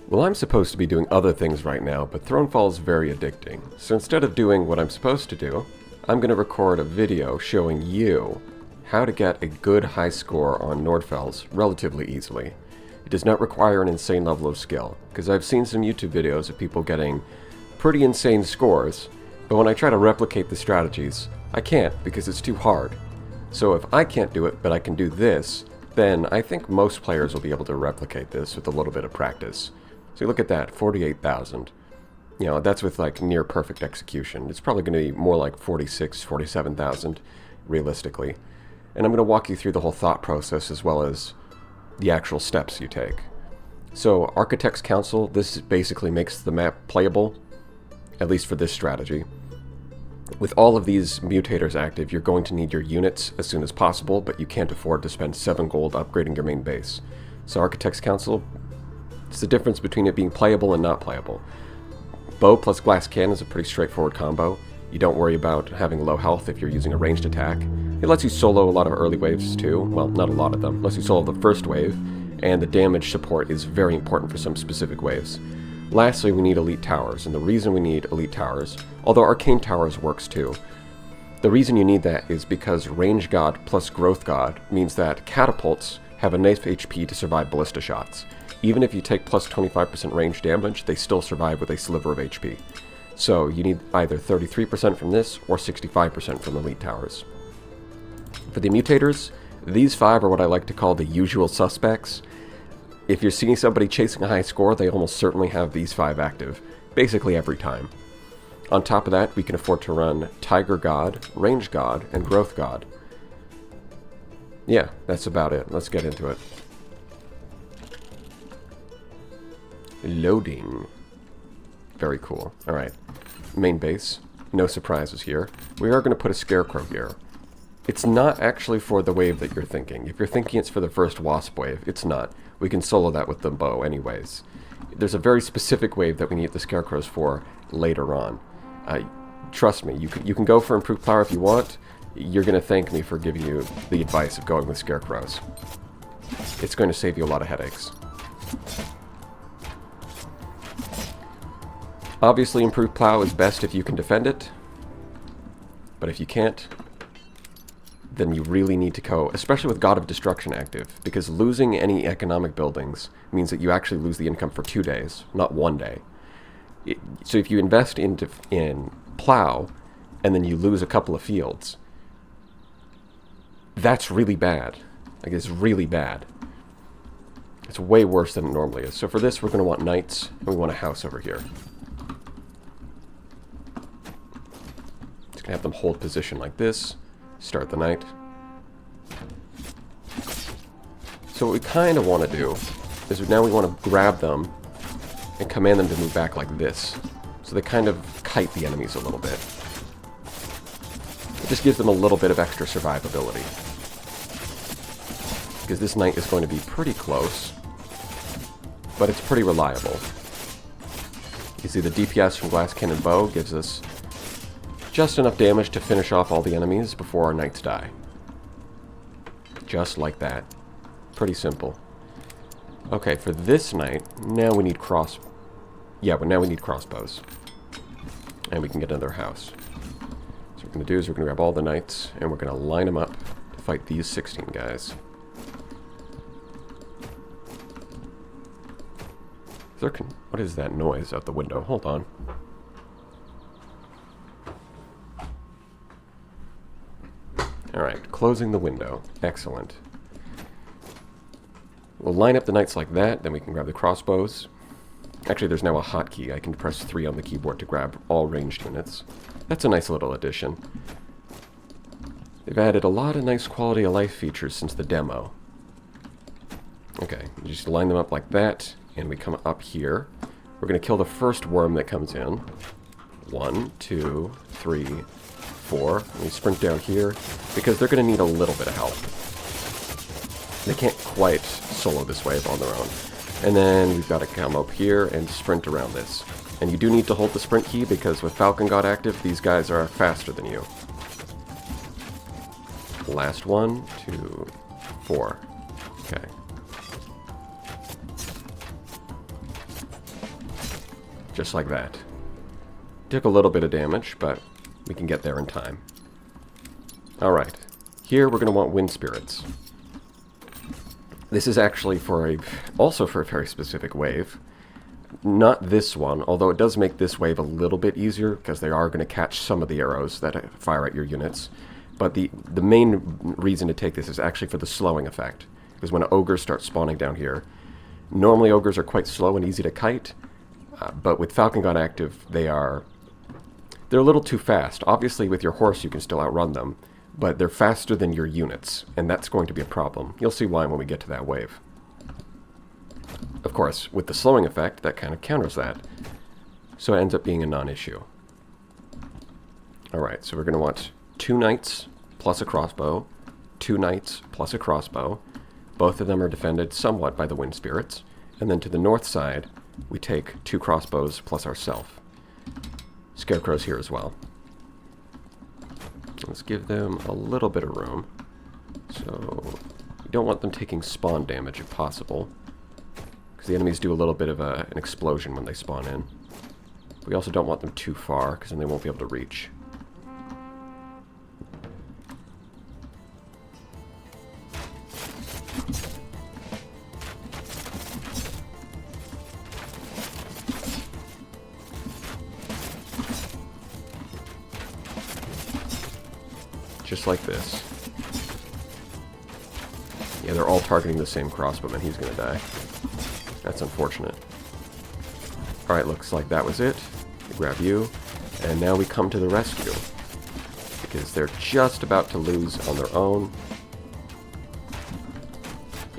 Well, I'm supposed to be doing other things right now, but Thronefall is very addicting. So instead of doing what I'm supposed to do, I'm going to record a video showing you how to get a good high score on Nordfells relatively easily. It does not require an insane level of skill, because I've seen some YouTube videos of people getting pretty insane scores, but when I try to replicate the strategies, I can't because it's too hard. So if I can't do it, but I can do this, then I think most players will be able to replicate this with a little bit of practice. So look at that, 48,000. You know, that's with like near perfect execution. It's probably going to be more like 46, 47,000 realistically. And I'm going to walk you through the whole thought process as well as the actual steps you take. So Architect's Council, this basically makes the map playable, at least for this strategy. With all of these mutators active, you're going to need your units as soon as possible, but you can't afford to spend 7 gold upgrading your main base. So Architect's Council, it's the difference between it being playable and not playable. Bow plus glass cannon is a pretty straightforward combo. You don't worry about having low health if you're using a ranged attack. It lets you solo a lot of early waves too. Well, not a lot of them. It lets you solo the first wave, and the damage support is very important for some specific waves. Lastly, we need elite towers, and the reason we need elite towers, although arcane towers works too, the reason you need that is because range god plus growth god means that catapults have enough HP to survive ballista shots. Even if you take plus 25% range damage, they still survive with a sliver of HP. So you need either 33% from this or 65% from elite towers. For the mutators, these 5 are what I like to call the usual suspects. If you're seeing somebody chasing a high score, they almost certainly have these 5 active, basically every time. On top of that, we can afford to run Tiger God, Range God, and Growth God. Yeah, that's about it. Let's get into it. Loading. Very cool. Alright. Main base. No surprises here. We are going to put a scarecrow here. It's not actually for the wave that you're thinking. If you're thinking it's for the first wasp wave, it's not. We can solo that with the bow anyways. There's a very specific wave that we need the scarecrows for later on. Trust me, you can go for improved power if you want. You're going to thank me for giving you the advice of going with scarecrows. It's going to save you a lot of headaches. Obviously, improved plow is best if you can defend it, but if you can't, then you really need to go, especially with God of Destruction active, because losing any economic buildings means that you actually lose the income for 2 days, not 1 day. So if you invest in plow, and then you lose a couple of fields, that's really bad. Like, it's really bad. It's way worse than it normally is. So for this, we're going to want knights, and we want a house over here. Have them hold position like this, start the knight. So what we kind of want to do is now we want to grab them and command them to move back like this. So they kind of kite the enemies a little bit. It just gives them a little bit of extra survivability. Because this knight is going to be pretty close, but it's pretty reliable. You see the DPS from glass cannon bow gives us just enough damage to finish off all the enemies before our knights die. Just like that. Pretty simple. Okay, for this knight, now we need now we need crossbows. And we can get another house. So what we're going to do is we're going to grab all the knights, and we're going to line them up to fight these 16 guys. What is that noise out the window? Hold on. Alright, closing the window. Excellent. We'll line up the knights like that, then we can grab the crossbows. Actually, there's now a hotkey. I can press 3 on the keyboard to grab all ranged units. That's a nice little addition. They've added a lot of nice quality of life features since the demo. Okay, you just line them up like that, and we come up here. We're going to kill the first worm that comes in. 1, 2, 3, 4. And we sprint down here, because they're going to need a little bit of help. They can't quite solo this wave on their own. And then we've got to come up here and sprint around this. And you do need to hold the sprint key, because with Falcon God active, these guys are faster than you. Last 1, 2, 4. Okay. Just like that. Took a little bit of damage, but we can get there in time. Alright. Here we're going to want wind spirits. This is actually also for a very specific wave. Not this one, although it does make this wave a little bit easier, because they are going to catch some of the arrows that fire at your units. But the main reason to take this is actually for the slowing effect. Because when ogres start spawning down here, normally ogres are quite slow and easy to kite, but with Falcon God active, they're a little too fast. Obviously, with your horse, you can still outrun them, but they're faster than your units, and that's going to be a problem. You'll see why when we get to that wave. Of course, with the slowing effect, that kind of counters that, so it ends up being a non-issue. Alright, so we're going to want 2 knights plus a crossbow, 2 knights plus a crossbow. Both of them are defended somewhat by the wind spirits, and then to the north side, we take 2 crossbows plus ourselves. Scarecrows here as well. Let's give them a little bit of room. So, you don't want them taking spawn damage if possible, because the enemies do a little bit of an explosion when they spawn in. We also don't want them too far, because then they won't be able to reach. Just like this. Yeah, they're all targeting the same crossbowman. He's gonna die. That's unfortunate. Alright, looks like that was it. We grab you. And now we come to the rescue. Because they're just about to lose on their own.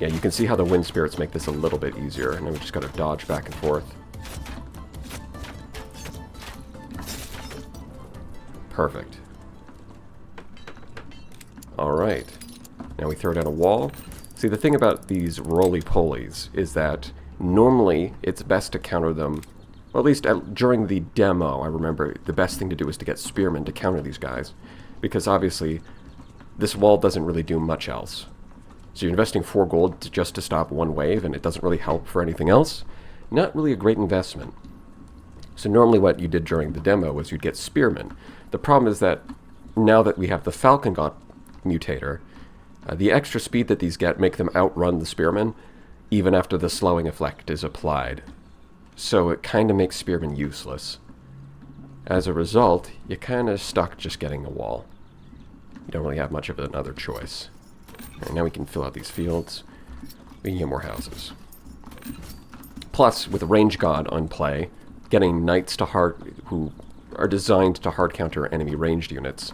Yeah, you can see how the wind spirits make this a little bit easier. And then we just gotta dodge back and forth. Perfect. Alright, now we throw down a wall. See, the thing about these roly-polies is that normally it's best to counter them, well, at least during the demo, I remember the best thing to do is to get spearmen to counter these guys, because obviously this wall doesn't really do much else. So you're investing 4 gold just to stop one wave, and it doesn't really help for anything else. Not really a great investment. So normally what you did during the demo was you'd get spearmen. The problem is that now that we have the Falcon God mutator, the extra speed that these get make them outrun the spearmen even after the slowing effect is applied. So it kind of makes spearmen useless. As a result, you're kind of stuck just getting a wall. You don't really have much of another choice. Alright, now we can fill out these fields. We can get more houses. Plus, with a range god on play, getting knights to who are designed to hard counter enemy ranged units.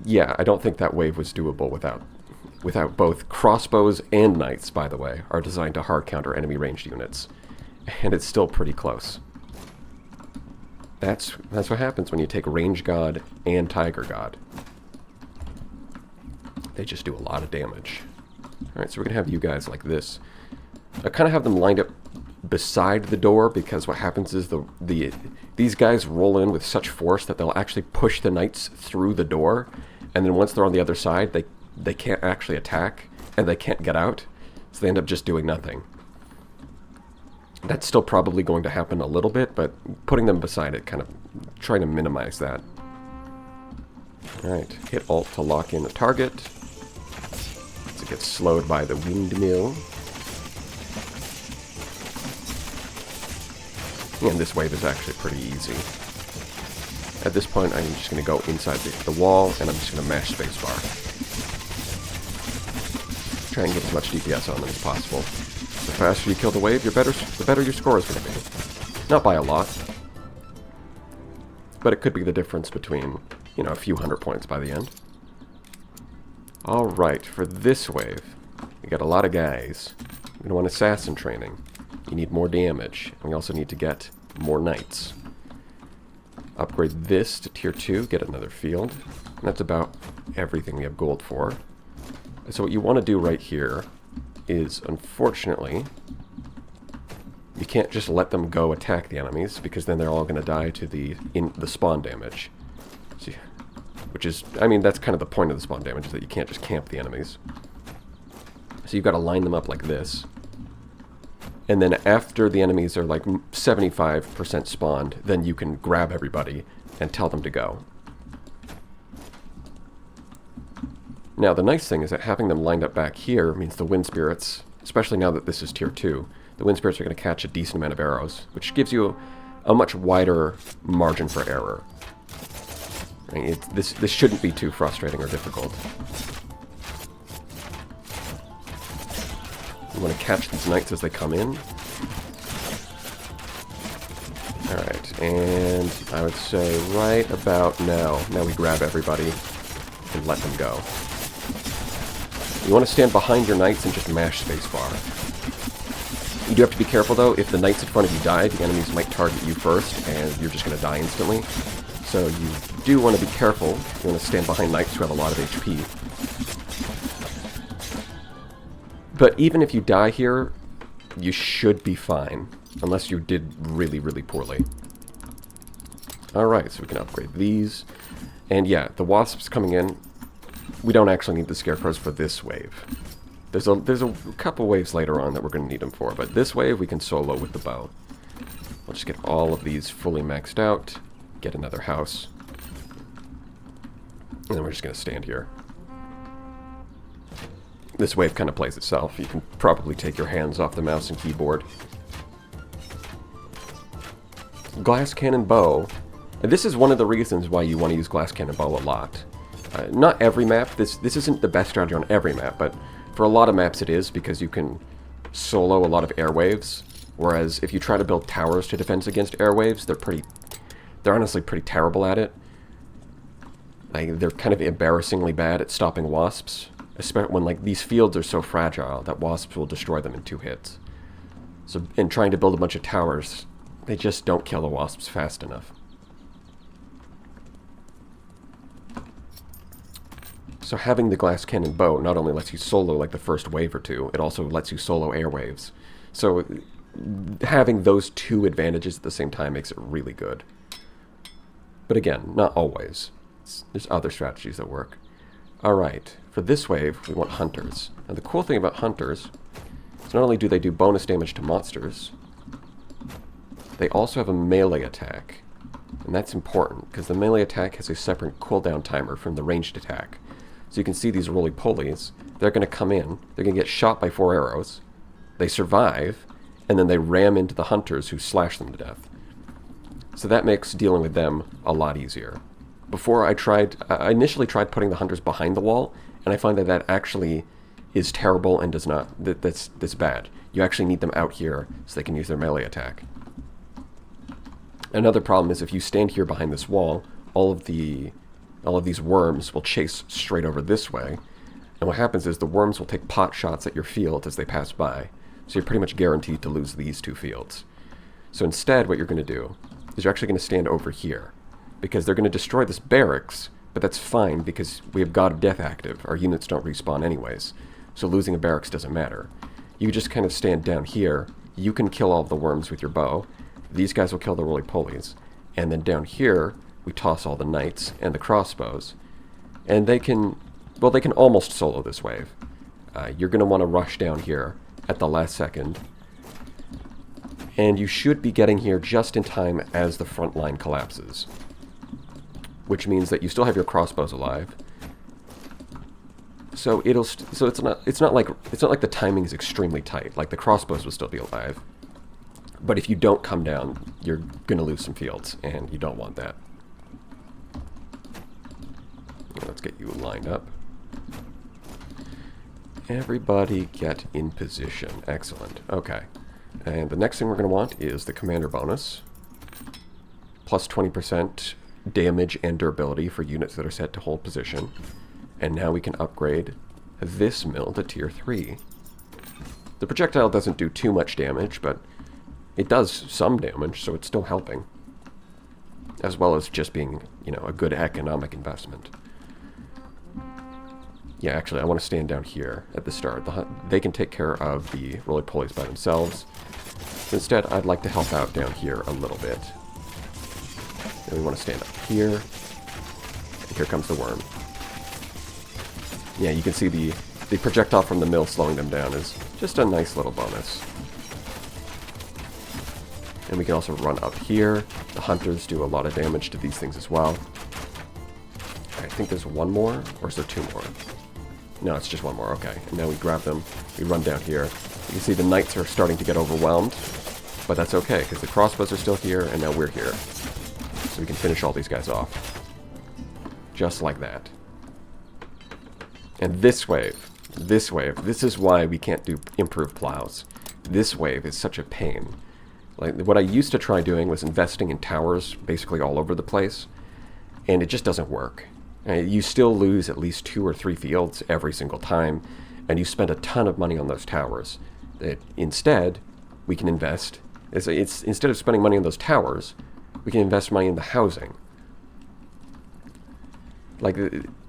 Yeah, I don't think that wave was doable without both crossbows and knights, by the way, are designed to hard counter enemy ranged units. And it's still pretty close. That's what happens when you take Range God and Tiger God. They just do a lot of damage. Alright, so we're going to have you guys like this. I kind of have them lined up beside the door, because what happens is these guys roll in with such force that they'll actually push the knights through the door, and then once they're on the other side, they can't actually attack, and they can't get out, so they end up just doing nothing. That's still probably going to happen a little bit, but putting them beside it, kind of trying to minimize that. Alright, hit Alt to lock in a target. So it gets slowed by the windmill. And this wave is actually pretty easy. At this point, I'm just going to go inside the wall, and I'm just going to mash spacebar. Try and get as much DPS on them as possible. The faster you kill the wave, the better your score is going to be. Not by a lot, but it could be the difference between, you know, a few hundred points by the end. Alright, for this wave, we got a lot of guys. We're going to want assassin training. You need more damage, and we also need to get more knights. Upgrade this to tier 2, get another field, and that's about everything we have gold for. So what you want to do right here is, unfortunately, you can't just let them go attack the enemies, because then they're all going to die to the spawn damage. See, which is, I mean, that's kind of the point of the spawn damage, is that you can't just camp the enemies. So you've got to line them up like this. And then after the enemies are like 75% spawned, then you can grab everybody and tell them to go. Now, the nice thing is that having them lined up back here means the wind spirits, especially now that this is tier 2, the wind spirits are going to catch a decent amount of arrows, which gives you a much wider margin for error. This shouldn't be too frustrating or difficult. You want to catch these knights as they come in. Alright, and I would say right about now we grab everybody and let them go. You want to stand behind your knights and just mash spacebar. You do have to be careful though, if the knights in front of you die, the enemies might target you first, and you're just going to die instantly. So you do want to be careful. You want to stand behind knights who have a lot of HP. But even if you die here, you should be fine, unless you did really, really poorly. Alright, so we can upgrade these. And yeah, the wasps coming in, we don't actually need the scarecrows for this wave. There's a couple waves later on that we're going to need them for, but this wave we can solo with the bow. We'll just get all of these fully maxed out, get another house, and then we're just going to stand here. This wave kind of plays itself. You can probably take your hands off the mouse and keyboard. Glass cannon bow. This is one of the reasons why you want to use glass cannon bow a lot. Not every map. This isn't the best strategy on every map, but for a lot of maps it is, because you can solo a lot of airwaves. Whereas if you try to build towers to defend against airwaves, they're honestly pretty terrible at it. They're kind of embarrassingly bad at stopping wasps, especially when like these fields are so fragile that wasps will destroy them in 2 hits. So in trying to build a bunch of towers, they just don't kill the wasps fast enough. So having the glass cannon bow not only lets you solo like the first wave or 2, it also lets you solo airwaves. So having those 2 advantages at the same time makes it really good. But again, not always. There's other strategies that work. Alright, for this wave, we want hunters. Now the cool thing about hunters is not only do they do bonus damage to monsters, they also have a melee attack. And that's important, because the melee attack has a separate cooldown timer from the ranged attack. So you can see these roly-polies, they're going to come in, they're going to get shot by 4 arrows, they survive, and then they ram into the hunters who slash them to death. So that makes dealing with them a lot easier. Before I initially tried putting the hunters behind the wall, and I find that that actually is terrible and does not, that's bad. You actually need them out here so they can use their melee attack. Another problem is if you stand here behind this wall, all of these worms will chase straight over this way, and what happens is the worms will take pot shots at your field as they pass by, so you're pretty much guaranteed to lose these 2 fields. So instead what you're going to do is you're actually going to stand over here, because they're going to destroy this barracks, but that's fine because we have God of Death active. Our units don't respawn anyways, so losing a barracks doesn't matter. You just kind of stand down here, you can kill all of the worms with your bow, these guys will kill the roly-polies, and then down here we toss all the knights and the crossbows, and they can almost solo this wave. You're going to want to rush down here at the last second, and you should be getting here just in time as the front line collapses, which means that you still have your crossbows alive. So it's not like the timing is extremely tight. Like the crossbows will still be alive, but if you don't come down, you're going to lose some fields, and you don't want that. Let's get you lined up. Everybody get in position. Excellent. Okay. And the next thing we're going to want is the commander bonus. Plus 20% damage and durability for units that are set to hold position. And now we can upgrade this mill to tier 3. The projectile doesn't do too much damage, but it does some damage, so it's still helping. As well as just being, a good economic investment. Yeah, actually, I want to stand down here at the start. They can take care of the roly-polies by themselves. Instead, I'd like to help out down here a little bit. And we want to stand up here. And here comes the worm. Yeah, you can see the projectile from the mill slowing them down is just a nice little bonus. And we can also run up here. The hunters do a lot of damage to these things as well. I think there's one more, or is there two more? No, it's just one more, okay. And now we grab them, we run down here. You can see the knights are starting to get overwhelmed, but that's okay, because the crossbows are still here, and now we're here. So we can finish all these guys off. Just like that. And this wave, this is why we can't do improved plows. This wave is such a pain. Like, what I used to try doing was investing in towers basically all over the place, and it just doesn't work. You still lose at least 2 or 3 fields every single time, and you spend a ton of money on those towers. Instead, we can invest. Instead of spending money on those towers, we can invest money in the housing. Like,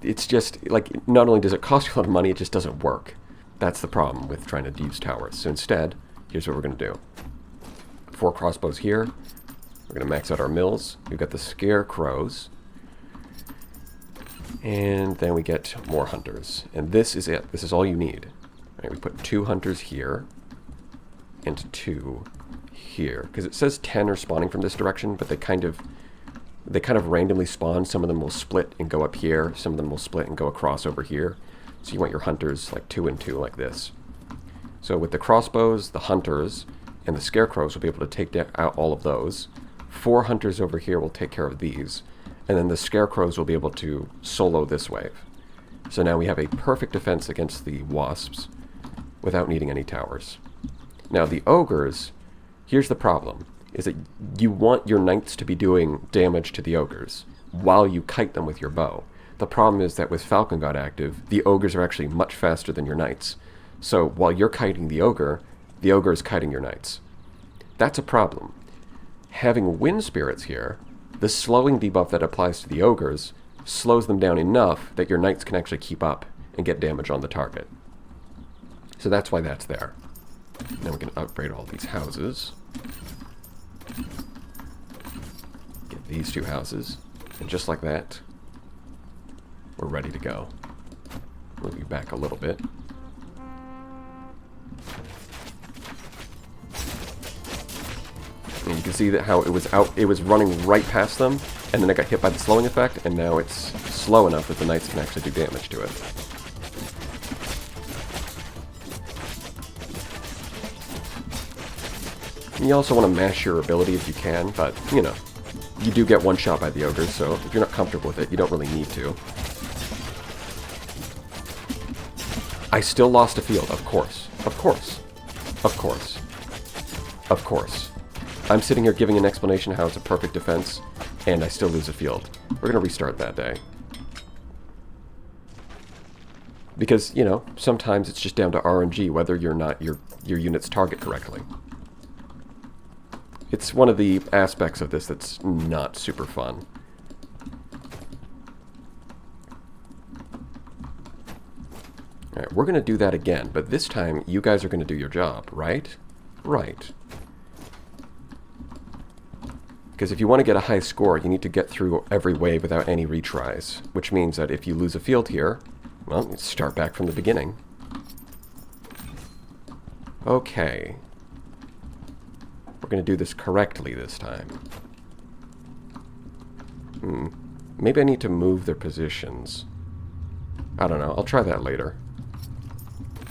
it's just, like, not only does it cost you a lot of money, it just doesn't work. That's the problem with trying to use towers. So instead, here's what we're going to do. 4 crossbows here. We're going to max out our mills. We've got the scarecrows. And then we get more hunters. And this is it. This is all you need. All right, we put 2 hunters here. And 2 here. Because it says 10 are spawning from this direction, but they kind of randomly spawn. Some of them will split and go up here. Some of them will split and go across over here. So you want your hunters like 2 and 2 like this. So with the crossbows, the hunters, and the scarecrows will be able to take out all of those. 4 hunters over here will take care of these. And then the scarecrows will be able to solo this wave. So now we have a perfect defense against the wasps without needing any towers. Now the ogres, here's the problem, is that you want your knights to be doing damage to the ogres while you kite them with your bow. The problem is that with Falcon God active, the ogres are actually much faster than your knights. So while you're kiting the ogre is kiting your knights. That's a problem. Having wind spirits here, the slowing debuff that applies to the ogres slows them down enough that your knights can actually keep up and get damage on the target. So that's why that's there. Now we can upgrade all these houses. Get these 2 houses. And just like that, we're ready to go. Move you back a little bit. And you can see that how it was running right past them, and then it got hit by the slowing effect, and now it's slow enough that the knights can actually do damage to it. And you also want to mash your ability if you can, but, you know, you do get one shot by the ogres, so if you're not comfortable with it, you don't really need to. I still lost a field, of course. Of course. Of course. Of course. I'm sitting here giving an explanation how it's a perfect defense, and I still lose a field. We're going to restart that day. Because, you know, sometimes it's just down to RNG whether your units target correctly. It's one of the aspects of this that's not super fun. Alright, we're going to do that again, but this time you guys are going to do your job, right? Right. Because if you want to get a high score, you need to get through every wave without any retries, which means that if you lose a field here, well, you start back from the beginning. Okay. We're going to do this correctly this time. Maybe I need to move their positions. I don't know. I'll try that later.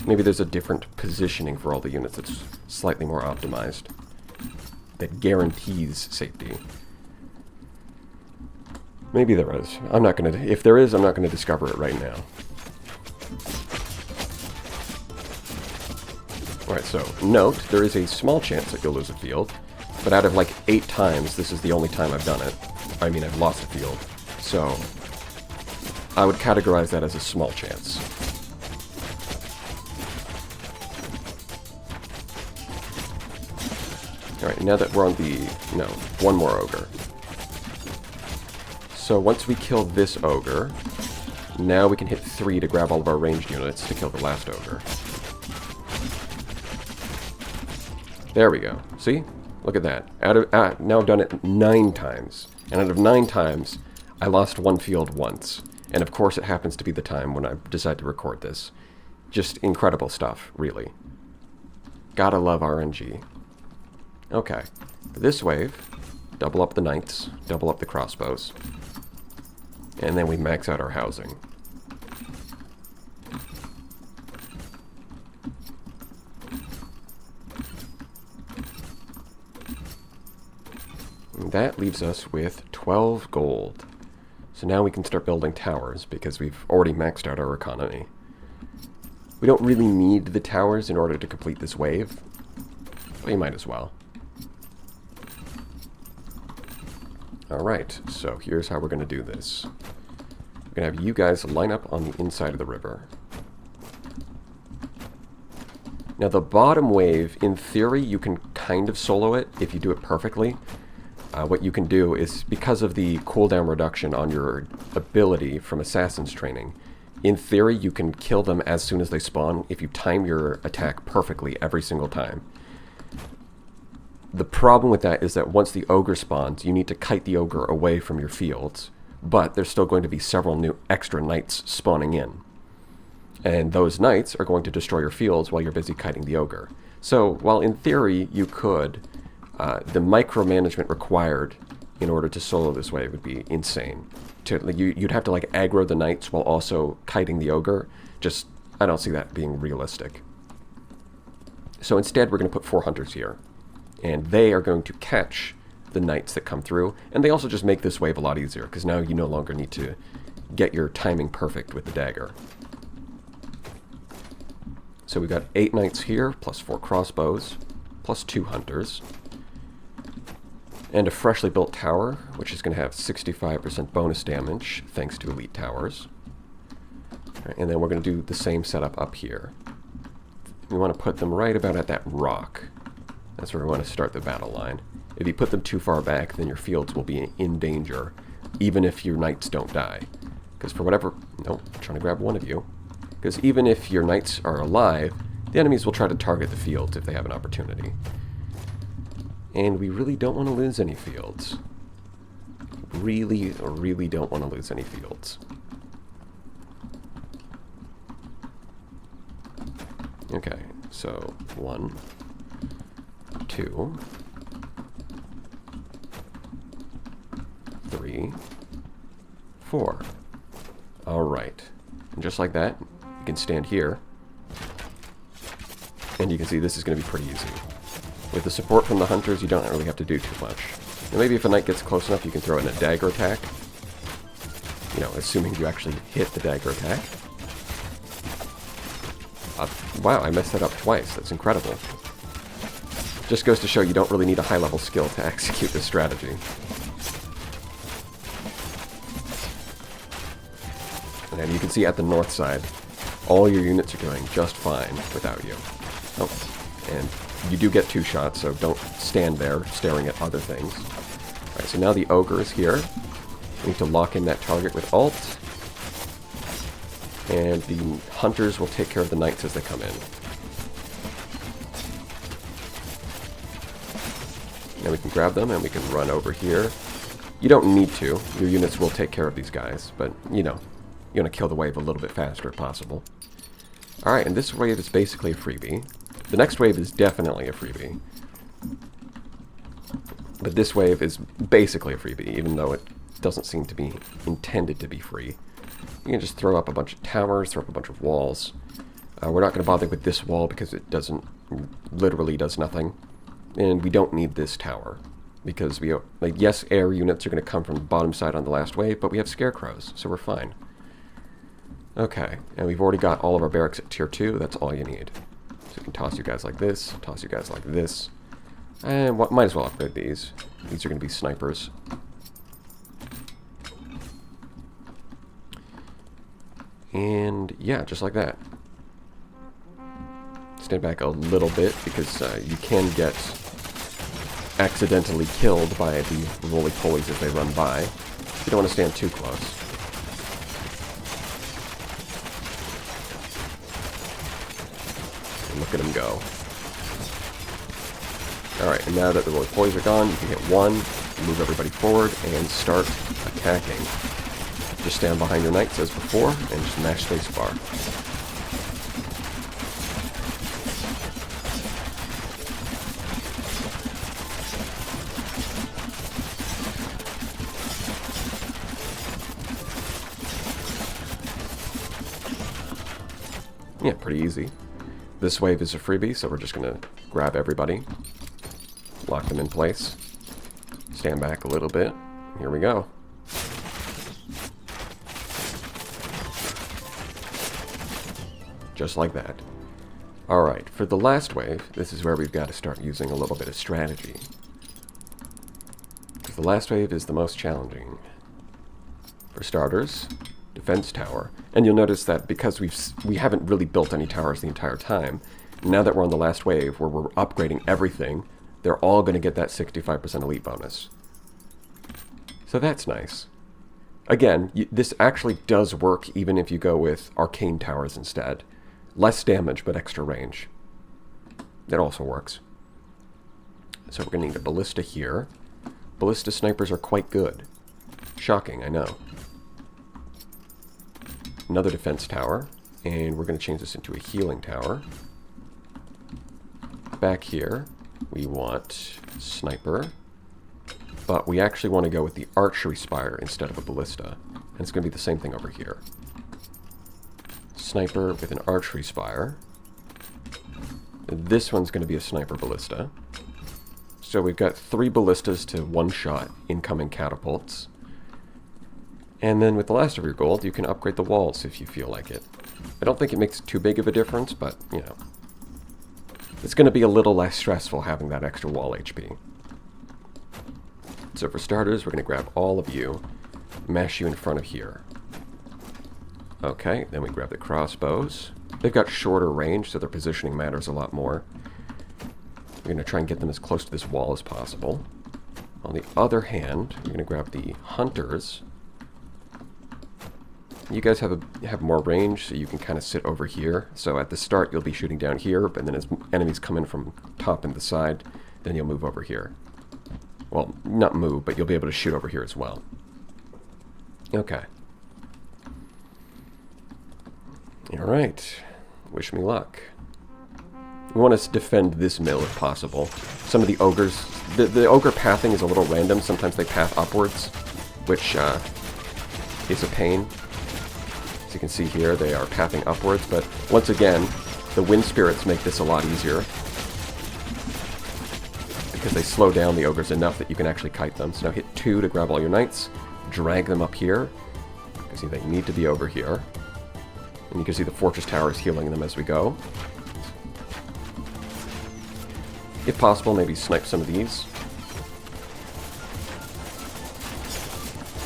Maybe there's a different positioning for all the units that's slightly more optimized. That guarantees safety. Maybe there is. I'm not going to... If there is, I'm not going to discover it right now. Alright, so note, there is a small chance that you'll lose a field, but out of like 8 times, this is the only time I've done it. I mean, I've lost a field. So, I would categorize that as a small chance. Alright, now that we're on the... No, one more ogre. So once we kill this ogre, now we can hit 3 to grab all of our ranged units to kill the last ogre. There we go. See? Look at that. Now I've done it 9 times. And out of 9 times, I lost 1 field once. And of course it happens to be the time when I decide to record this. Just incredible stuff, really. Gotta love RNG. Okay. For this wave, double up the knights, double up the crossbows, and then we max out our housing. And that leaves us with 12 gold. So now we can start building towers, because we've already maxed out our economy. We don't really need the towers in order to complete this wave, but you might as well. Alright, so here's how we're going to do this. We're going to have you guys line up on the inside of the river. Now the bottom wave, in theory, you can kind of solo it if you do it perfectly. What you can do is, because of the cooldown reduction on your ability from Assassin's Training, in theory you can kill them as soon as they spawn if you time your attack perfectly every single time. The problem with that is that once the ogre spawns, you need to kite the ogre away from your fields, but there's still going to be several new extra knights spawning in. And those knights are going to destroy your fields while you're busy kiting the ogre. So, while in theory you could, the micromanagement required in order to solo this wave would be insane. You'd have to like aggro the knights while also kiting the ogre. Just, I don't see that being realistic. So instead we're going to put 4 hunters here. And they are going to catch the knights that come through. And they also just make this wave a lot easier, because now you no longer need to get your timing perfect with the dagger. So we've got 8 knights here, plus 4 crossbows, plus 2 hunters. And a freshly built tower, which is going to have 65% bonus damage, thanks to elite towers. Right, and then we're going to do the same setup up here. We want to put them right about at that rock. That's where we want to start the battle line. If you put them too far back, then your fields will be in danger, even if your knights don't die. Because for whatever... Nope, I'm trying to grab one of you. Because even if your knights are alive, the enemies will try to target the fields if they have an opportunity. And we really don't want to lose any fields. Really, really don't want to lose any fields. Okay, so 1, 2, 3, 4. Alright. And just like that, you can stand here. And you can see this is going to be pretty easy. With the support from the hunters, you don't really have to do too much. And maybe if a knight gets close enough, you can throw in a dagger attack. You know, assuming you actually hit the dagger attack. Wow, I messed that up twice. That's incredible. Just goes to show you don't really need a high-level skill to execute this strategy. And you can see at the north side, all your units are doing just fine without you. Oh, and you do get 2 shots, so don't stand there staring at other things. Alright, so now the ogre is here. We need to lock in that target with ult. And the hunters will take care of the knights as they come in. Now we can grab them and we can run over here. You don't need to. Your units will take care of these guys, but, you know, you want to kill the wave a little bit faster if possible. Alright, and this wave is basically a freebie. The next wave is definitely a freebie. But this wave is basically a freebie, even though it doesn't seem to be intended to be free. You can just throw up a bunch of towers, throw up a bunch of walls. We're not going to bother with this wall because it literally does nothing. And we don't need this tower. Because we, like, yes, air units are going to come from the bottom side on the last wave, but we have scarecrows, so we're fine. Okay, and we've already got all of our barracks at tier 2, that's all you need. So you can toss you guys like this, toss you guys like this. And might as well upgrade these. These are going to be snipers. And yeah, just like that. Stand back a little bit because you can get accidentally killed by the roly-polies as they run by. You don't want to stand too close. And look at him go. Alright, and now that the roly-polies are gone, you can hit 1, move everybody forward, and start attacking. Just stand behind your knights as before, and just mash spacebar. Yeah, pretty easy. This wave is a freebie, so we're just going to grab everybody, lock them in place, stand back a little bit. Here we go. Just like that. Alright, for the last wave, this is where we've got to start using a little bit of strategy. Because the last wave is the most challenging. For starters, defense tower. And you'll notice that because we haven't really built any towers the entire time, now that we're on the last wave where we're upgrading everything, they're all going to get that 65% elite bonus. So that's nice. Again, this actually does work even if you go with arcane towers instead. Less damage, but extra range. That also works. So we're going to need a ballista here. Ballista snipers are quite good. Shocking, I know. Another defense tower, and we're going to change this into a healing tower. Back here, we want sniper, but we actually want to go with the archery spire instead of a ballista. And it's going to be the same thing over here. Sniper with an archery spire. This one's going to be a sniper ballista. So we've got 3 ballistas to one-shot incoming catapults. And then with the last of your gold, you can upgrade the walls if you feel like it. I don't think it makes too big of a difference, but, you know. It's going to be a little less stressful having that extra wall HP. So for starters, we're going to grab all of you, mash you in front of here. Okay, then we grab the crossbows. They've got shorter range, so their positioning matters a lot more. We're going to try and get them as close to this wall as possible. On the other hand, we're going to grab the hunters. You guys have more range, so you can kind of sit over here. So at the start, you'll be shooting down here, and then as enemies come in from top and the side, then you'll move over here. Well, not move, but you'll be able to shoot over here as well. Okay. Alright. Wish me luck. We want to defend this mill if possible. Some of the ogres... The ogre pathing is a little random. Sometimes they path upwards, which is a pain. As you can see here, they are pathing upwards, but once again, the wind spirits make this a lot easier. Because they slow down the ogres enough that you can actually kite them. So now hit 2 to grab all your knights, drag them up here. You can see they need to be over here. And you can see the fortress towers healing them as we go. If possible, maybe snipe some of these.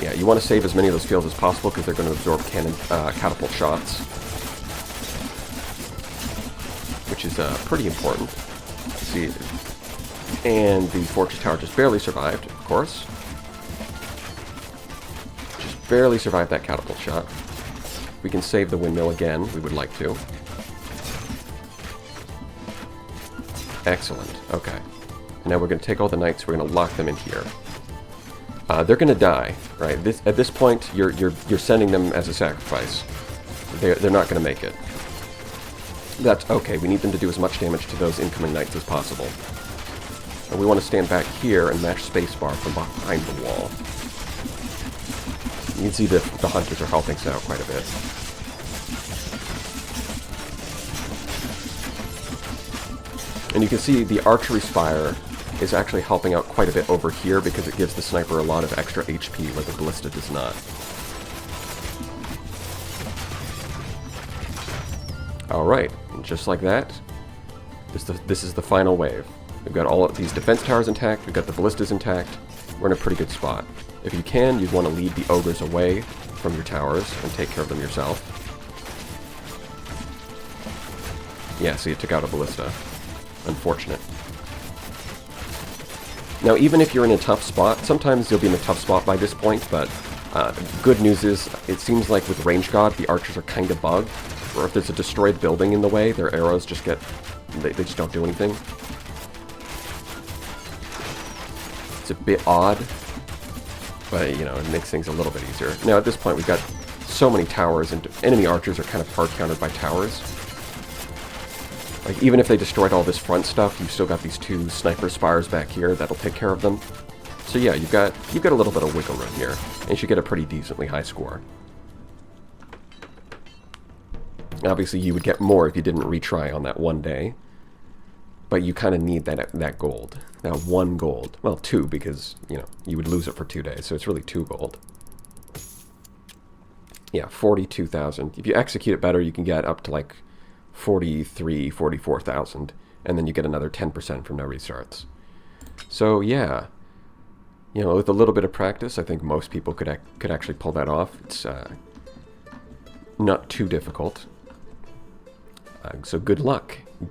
Yeah, you want to save as many of those fields as possible because they're going to absorb catapult shots. Which is pretty important. See, and the fortress tower just barely survived, of course. Just barely survived that catapult shot. We can save the windmill again, we would like to. Excellent, okay. Now we're going to take all the knights, we're going to lock them in here. They're going to die, right? At this point, you're sending them as a sacrifice. They're not going to make it. That's okay, we need them to do as much damage to those incoming knights as possible. And we want to stand back here and mash spacebar from behind the wall. You can see that the hunters are helping us out quite a bit. And you can see the archery spire is actually helping out quite a bit over here because it gives the sniper a lot of extra HP where the ballista does not. Alright, and just like that, this is the final wave. We've got all of these defense towers intact, we've got the ballistas intact, we're in a pretty good spot. If you can, you'd want to lead the ogres away from your towers and take care of them yourself. Yeah, see, it took out a ballista. Unfortunate. Now, even if you're in a tough spot, sometimes you'll be in a tough spot by this point, but good news is, it seems like with Range God, the archers are kind of bugged, or if there's a destroyed building in the way, their arrows just get... they just don't do anything. It's a bit odd, but, you know, it makes things a little bit easier. Now, at this point, we've got so many towers, and enemy archers are kind of hard countered by towers. Like, even if they destroyed all this front stuff, you've still got these 2 sniper spires back here that'll take care of them. So yeah, you've got a little bit of wiggle room here, and you should get a pretty decently high score. Obviously, you would get more if you didn't retry on that one day. But you kind of need that gold. Now, 1 gold. Well, 2, because, you know, you would lose it for 2 days, so it's really 2 gold. Yeah, 42,000. If you execute it better, you can get up to, like, 43, 44,000. And then you get another 10% from no restarts. So, yeah. You know, with a little bit of practice, I think most people could actually pull that off. It's not too difficult. So good luck.